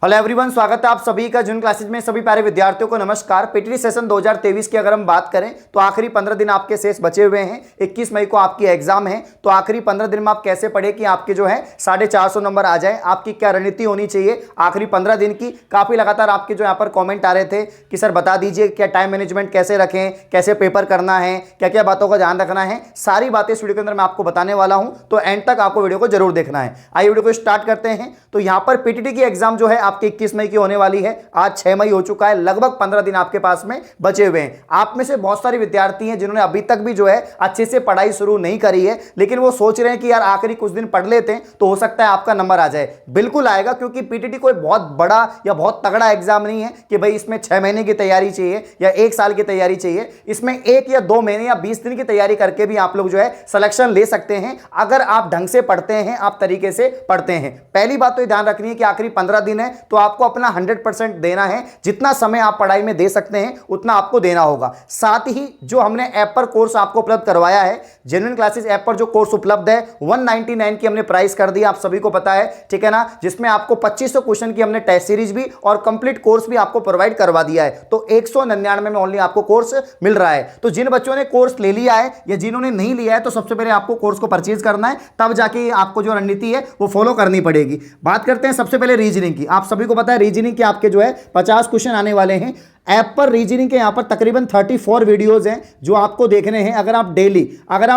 Hello everyone, स्वागत है आप सभी का जून क्लासेज में। सभी प्यारे विद्यार्थियों को नमस्कार। पीटीटी सेशन 2023 की अगर हम बात करें तो आखिरी 15 दिन आपके शेष बचे हुए हैं। 21 मई को आपकी एग्जाम है, तो आखिरी 15 दिन में आप कैसे पढ़े कि आपके जो है 450 नंबर आ जाए। आपकी क्या रणनीति होनी चाहिए आखिरी 15 दिन की। काफी लगातार आपके जो यहाँ पर कॉमेंट आ रहे थे कि सर बता दीजिए क्या टाइम मैनेजमेंट कैसे रखें, कैसे पेपर करना है, क्या क्या बातों का ध्यान रखना है। सारी बातें इस वीडियो के अंदर मैं आपको बताने वाला हूं, तो एंड तक आपको वीडियो को जरूर देखना है। आइए वीडियो को स्टार्ट करते हैं। तो यहाँ पर पीटीटी की एग्जाम जो है आपकी 21 मई की होने वाली है। आज 6 मई हो चुका है, लगभग 15 दिन आपके पास में बचे हुए हैं। आप में से बहुत सारे विद्यार्थी हैं जिन्होंने अभी तक भी जो है अच्छे से पढ़ाई शुरू नहीं करी है, लेकिन वो सोच रहे हैं कि यार आखिरी कुछ दिन पढ़ लेते हैं तो हो सकता है आपका नंबर आ जाए। बिल्कुल आएगा, क्योंकि पीटीटी कोई बहुत बड़ा या बहुत तगड़ा एग्जाम नहीं है कि भाई इसमें 6 महीने की तैयारी चाहिए या 1 साल की तैयारी चाहिए। इसमें 1 या 2 महीने या 20 दिन की तैयारी करके भी आप लोग जो है सिलेक्शन ले सकते हैं, अगर आप ढंग से पढ़ते हैं, आप तरीके से पढ़ते हैं। पहली बात तो ध्यान रखनी है कि आखिरी 15 दिन है, तो आपको अपना 100% देना है। जितना समय आप पढ़ाई में दे सकते हैं उतना आपको देना होगा। साथ ही जो हमने ऐप पर कोर्स आपको उपलब्ध करवाया है, जेन्युइन क्लासेस ऐप पर जो कोर्स उपलब्ध है 199 की हमने प्राइस कर दी, आप सभी को पता है, ठीक है ना। जिसमें आपको 2500 क्वेश्चन की हमने टेस्ट सीरीज भी और कंप्लीट कोर्स भी आपको प्रोवाइड करवा दिया है। तो 199 में ओनली आपको कोर्स मिल रहा है। तो जिन बच्चों ने कोर्स ले लिया है या जिन्होंने नहीं लिया है, तो सबसे पहले आपको कोर्स को परचेज करना है, तब जाके आपको जो रणनीति है वो फॉलो करनी पड़ेगी। बात करते हैं सबसे पहले रीजनिंग की। आप सभी को पता है रीजनिंग के आपके जो है 50 क्वेश्चन आने वाले हैं। ऐप पर रीजनिंग के यहां पर तकरीबन 34 वीडियोस हैं जो आपको देखने हैं। अगर आप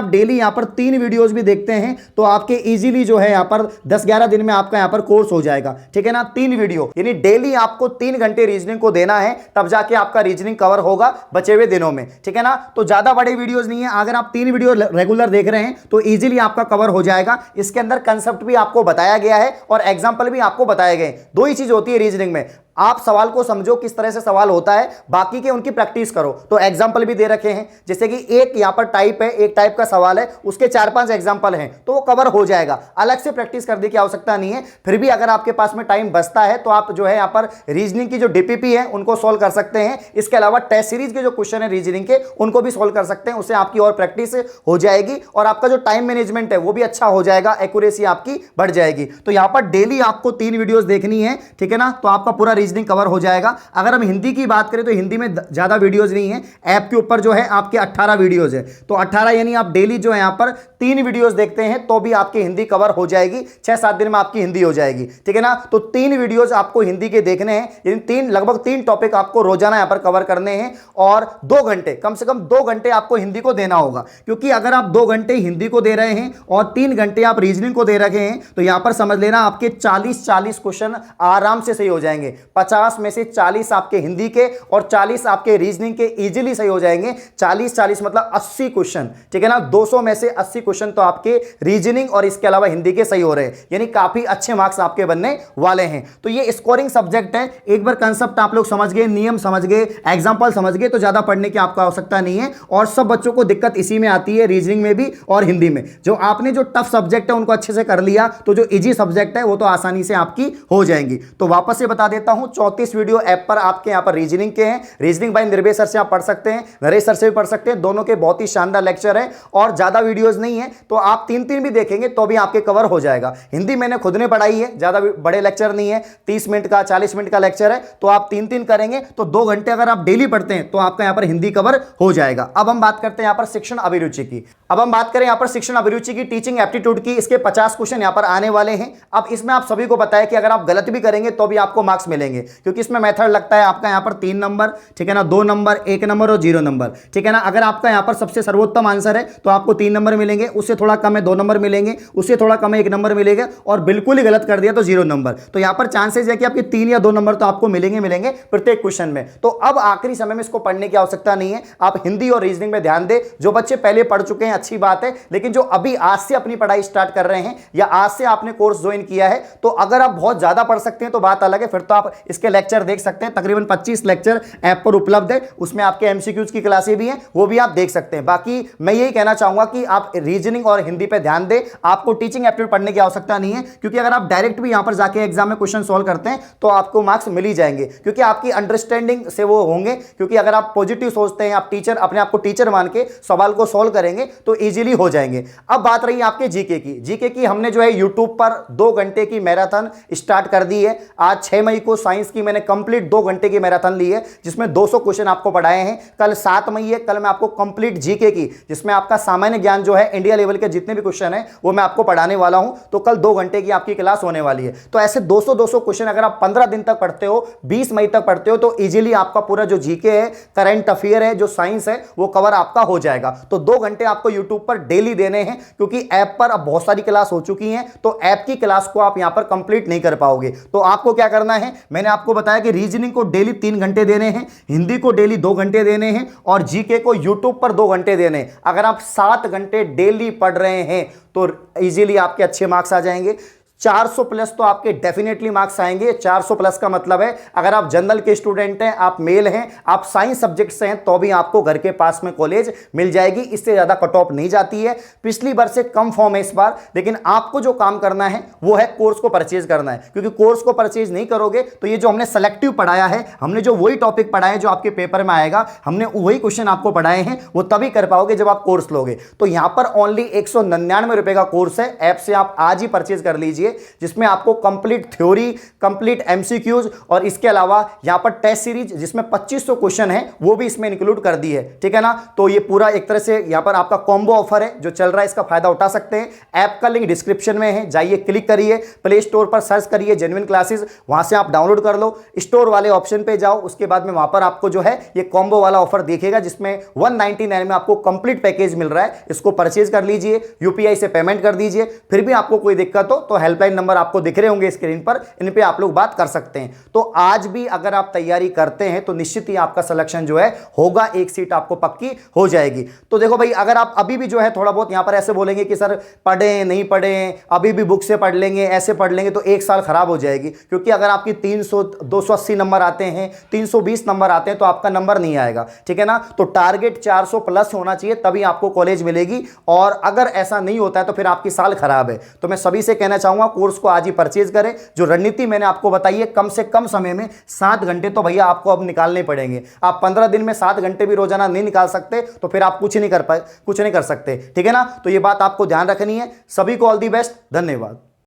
डेली यहां पर 3 वीडियोस भी देखते हैं तो आपके इजीली जो है यहां पर 10-11 दिन में आपका यहां पर कोर्स हो जाएगा, ठीक है ना। 3 वीडियो यानी डेली आपको 3 घंटे रीजनिंग को देना है, तब जाके आपका रीजनिंग कवर होगा बचे हुए दिनों में, ठीक है ना। तो ज्यादा बड़े वीडियोस नहीं है, अगर आप 3 वीडियो रेगुलर देख रहे हैं तो इजीली आपका कवर हो जाएगा। इसके अंदर कंसेप्ट भी आपको बताया गया है और एग्जाम्पल भी आपको बताए गए। 2 ही चीज होती है रीजनिंग में, आप सवाल को समझो किस तरह से सवाल होता है, बाकी के उनकी प्रैक्टिस करो। तो एग्जाम्पल भी दे रखे हैं, जैसे कि एक यहां पर टाइप है, एक टाइप का सवाल है, उसके 4-5 एग्जाम्पल हैं, तो वो कवर हो जाएगा। अलग से प्रैक्टिस करने की आवश्यकता नहीं है। फिर भी अगर आपके पास में टाइम बचता है तो आप जो है यहां पर रीजनिंग की जो डीपीपी है उनको सोल्व कर सकते हैं। इसके अलावा टेस्ट सीरीज के जो क्वेश्चन है रीजनिंग के, उनको भी सोल्व कर सकते हैं। उससे आपकी और प्रैक्टिस हो जाएगी और आपका जो टाइम मैनेजमेंट है वो भी अच्छा हो जाएगा, एक्यूरेसी आपकी बढ़ जाएगी। तो यहां पर डेली आपको 3 वीडियोस देखनी है, ठीक है ना, तो आपका पूरा रीजनिंग कवर हो जाएगा। अगर हम हिंदी की बात करें तो हिंदी में ज्यादा वीडियोस नहीं है। ऐप के ऊपर जो है आपके 18 वीडियोस है, तो 18 यानी आप डेली जो है यहां पर 3 वीडियोस देखते हैं तो भी आपकी हिंदी कवर हो जाएगी। 6-7 दिन में आपकी हिंदी हो जाएगी, ठीक है ना। तो 3 वीडियोस आपको हिंदी के देखने हैं, यानी लगभग 3 टॉपिक आपको रोजाना यहां पर कवर करने हैं और 2 घंटे, कम से कम 2 घंटे आपको हिंदी को देना होगा। क्योंकि अगर आप 2 घंटे हिंदी को दे रहे हैं और 3 घंटे आप रीजनिंग को दे रहे हैं, तो यहां पर समझ लेना आपके 40 क्वेश्चन आराम से सही हो जाएंगे। 50 में से 40 आपके हिंदी के और 40 आपके रीजनिंग के इजीली सही हो जाएंगे। 40 मतलब 80 क्वेश्चन, ठीक है ना। 200 में से 80 क्वेश्चन तो आपके रीजनिंग और इसके अलावा हिंदी के सही हो रहे हैं, यानी काफी अच्छे मार्क्स आपके बनने वाले हैं। तो ये स्कोरिंग सब्जेक्ट है। एक बार कंसेप्ट आप लोग समझ गए, नियम समझ गए, एग्जांपल समझ गए, तो ज्यादा पढ़ने की आपको आवश्यकता नहीं है। और सब बच्चों को दिक्कत इसी में आती है, रीजनिंग में भी और हिंदी में। जो आपने जो टफ सब्जेक्ट है उनको अच्छे से कर लिया, तो जो इजी सब्जेक्ट है वो तो आसानी से आपकी हो जाएंगी। तो वापस से बता देता हूं, 34 वीडियो ऐप पर आपके यहां पर रीजनिंग के हैं। रीजनिंग बाय निर्भय सर से आप पढ़ सकते हैं, नरेश सर से भी पढ़ सकते हैं। दोनों के बहुत ही शानदार लेक्चर है और ज्यादा वीडियोस नहीं है, तो आप 3-3 भी देखेंगे तो भी आपके कवर हो जाएगा। हिंदी मैंने खुद ने पढ़ाई है, ज्यादा बड़े लेक्चर नहीं है, 30 मिनट का 40 मिनट का लेक्चर है, तो आप 3-3 करेंगे तो 2 घंटे अगर आप डेली पढ़ते हैं तो आपका यहां पर हिंदी कवर हो जाएगा। अब हम बात करते हैं यहां पर शिक्षण अभिरुचि की। अब हम बात करें यहां पर शिक्षण अभिरुचि की, टीचिंग एप्टीट्यूड की। इसके 50 क्वेश्चन यहां पर आने वाले हैं। अब इसमें आप सभी को पता है कि अगर आप गलत भी करेंगे तो भी आपको मार्क्स मिलेंगे, क्योंकि इसमें मेथड लगता है आपका यहां पर 3 नंबर, ठीक है ना, 2 नंबर, 1 नंबर और 0 नंबर, ठीक है ना। अगर आपका यहां पर सबसे सर्वोत्तम आंसर है तो आपको 3 नंबर मिलेंगे, उससे थोड़ा कम है 2 नंबर मिलेंगे, उससे थोड़ा कम है 1 नंबर मिलेगा, और बिल्कुल ही गलत कर दिया तो 0 नंबर। तो यहां पर चांसेस है कि आपके 3 या 2 नंबर तो आपको मिलेंगे प्रत्येक क्वेश्चन में। तो अब आखिरी समय में इसको पढ़ने की आवश्यकता नहीं है, आप हिंदी और रीजनिंग में ध्यान दें। जो बच्चे पहले पढ़ चुके हैं अच्छी बात है, लेकिन जो अभी आज से अपनी पढ़ाई स्टार्ट कर रहे हैं या आज से आपने कोर्स ज्वाइन किया है, तो अगर आप बहुत ज्यादा पढ़ सकते हैं तो बात अलग है, फिर तो आप इसके लेक्चर देख सकते हैं, तकरीबन 25 लेक्चर ऐप पर उपलब्ध है, उसमें आपके एमसीक्यूज की क्लासें भी हैं, वो भी आप देख सकते हैं। बाकी मैं यही कहना चाहूंगा कि आप रीजनिंग और हिंदी पे ध्यान दें, आपको टीचिंग एप्टीट्यूड पढ़ने की आवश्यकता नहीं है, क्योंकि अगर आप डायरेक्ट भी यहां पर जाके एग्जाम में क्वेश्चन सॉल्व करते हैं तो आपको मार्क्स मिल ही जाएंगे, क्योंकि आपकी अंडरस्टैंडिंग से वो होंगे। क्योंकि अगर आप पॉजिटिव सोचते हैं, आप टीचर अपने आप को टीचर मान के सवाल को सॉल्व करेंगे तो इजीली हो जाएंगे। अब बात रही आपके जीके की। जीके की हमने जो है यूट्यूब पर 2 घंटे की मैराथन स्टार्ट कर दी है। आज 6 मई को साइंस की मैंने कंप्लीट 2 घंटे की मैराथन ली है, जिसमें 200 क्वेश्चन आपको पढ़ाए हैं। कल 7 मई है, कल मैं आपको कंप्लीट जीके की, जिसमें आपका सामान्य ज्ञान जो है इंडिया लेवल के जितने भी क्वेश्चन है वो मैं आपको पढ़ाने वाला हूं। तो कल 2 घंटे की आपकी क्लास होने वाली है। तो ऐसे 200 क्वेश्चन अगर आप 15 दिन तक पढ़ते हो, 20 मई तक पढ़ते हो, तो इजीली आपका पूरा जो जीके है, करंट अफेयर है, जो साइंस है, वो कवर आपका हो जाएगा। तो 2 घंटे आपको यूट्यूब पर डेली देने हैं, क्योंकि ऐप पर अब बहुत सारी क्लास हो चुकी हैं, तो ऐप की क्लास को आप यहां पर कंप्लीट नहीं कर पाओगे। तो आपको क्या करना है, मैंने आपको बताया कि रीजनिंग को डेली 3 घंटे देने हैं, हिंदी को डेली 2 घंटे देने हैं और जीके को यूट्यूब पर 2 घंटे देने हैं। अगर आप 7 घंटे डेली पढ़ रहे हैं तो इजीली आपके अच्छे मार्क्स आ जाएंगे। 400 प्लस तो आपके डेफिनेटली मार्क्स आएंगे। 400 प्लस का मतलब है अगर आप जनरल के स्टूडेंट हैं, आप मेल हैं, आप साइंस सब्जेक्ट से हैं, तो भी आपको घर के पास में कॉलेज मिल जाएगी। इससे ज्यादा कट ऑफ नहीं जाती है। पिछली बार से कम फॉर्म है इस बार, लेकिन आपको जो काम करना है वो है कोर्स को परचेज करना है, क्योंकि कोर्स को परचेज नहीं करोगे तो ये जो हमने सेलेक्टिव पढ़ाया है, हमने जो वही टॉपिक पढ़ाए जो आपके पेपर में आएगा, हमने वही क्वेश्चन आपको पढ़ाए हैं, वो तभी कर पाओगे जब आप कोर्स लोगे। तो यहां पर ओनली 199 रुपए का कोर्स है, ऐप से आप आज ही परचेज कर लीजिए, जिसमें आपको कंप्लीट थ्योरी, कंप्लीट एमसीक्यूज और इसके अलावा यहां पर टेस्ट सीरीज जिसमें 2500 क्वेश्चन है वो भी इसमें इंक्लूड कर दी है। ठीक है ना। तो ये पूरा एक तरह से यहां पर आपका कॉम्बो ऑफर है जो चल रहा है, इसका फायदा उठा सकते हैं। ऐप का लिंक डिस्क्रिप्शन में है, जाइए क्लिक करिए, प्ले स्टोर पर सर्च करिए जेन्युइन क्लासेस, वहां से आप डाउनलोड कर लो, स्टोर वाले ऑप्शन पे जाओ, उसके बाद में वहां पर आपको जो है ये कॉम्बो वाला ऑफर दिखेगा, जिसमें 199 में आपको कंप्लीट पैकेज मिल रहा है। इसको परचेज कर लीजिए, यूपीआई से पेमेंट कर दीजिए। फिर भी आपको कोई दिक्कत हो तो हेल्पलाइन नंबर आपको दिख रहे होंगे स्क्रीन पर, इन पे आप लोग बात कर सकते हैं। तो आज भी अगर आप तैयारी करते हैं तो निश्चित ही आपका सिलेक्शन जो है होगा, एक सीट आपको पक्की हो जाएगी। तो देखो भाई, अगर आप अभी भी जो है थोड़ा बहुत यहां पर ऐसे बोलेंगे कि सर पढ़े नहीं पढ़े, अभी भी बुक से पढ़ लेंगे, ऐसे पढ़ लेंगे, तो एक साल खराब हो जाएगी। क्योंकि अगर आपकी 300 280 नंबर आते हैं, 320 नंबर आते हैं, तो आपका नंबर नहीं आएगा। ठीक है ना। तो टारगेट 400 प्लस होना चाहिए, तभी आपको कॉलेज मिलेगी। और अगर ऐसा नहीं होता है तो फिर आपकी साल खराब है। तो मैं सभी से कहना चाहूंगा कोर्स को आज ही परचेज करें। जो रणनीति मैंने आपको बताई है, कम से कम समय में 7 घंटे तो भैया आपको अब निकालने पड़ेंगे। आप 15 दिन में 7 घंटे भी रोजाना नहीं निकाल सकते तो फिर आप कुछ नहीं कर सकते। ठीक है ना। तो ये बात आपको ध्यान रखनी है। सभी को ऑल दी बेस्ट, धन्यवाद।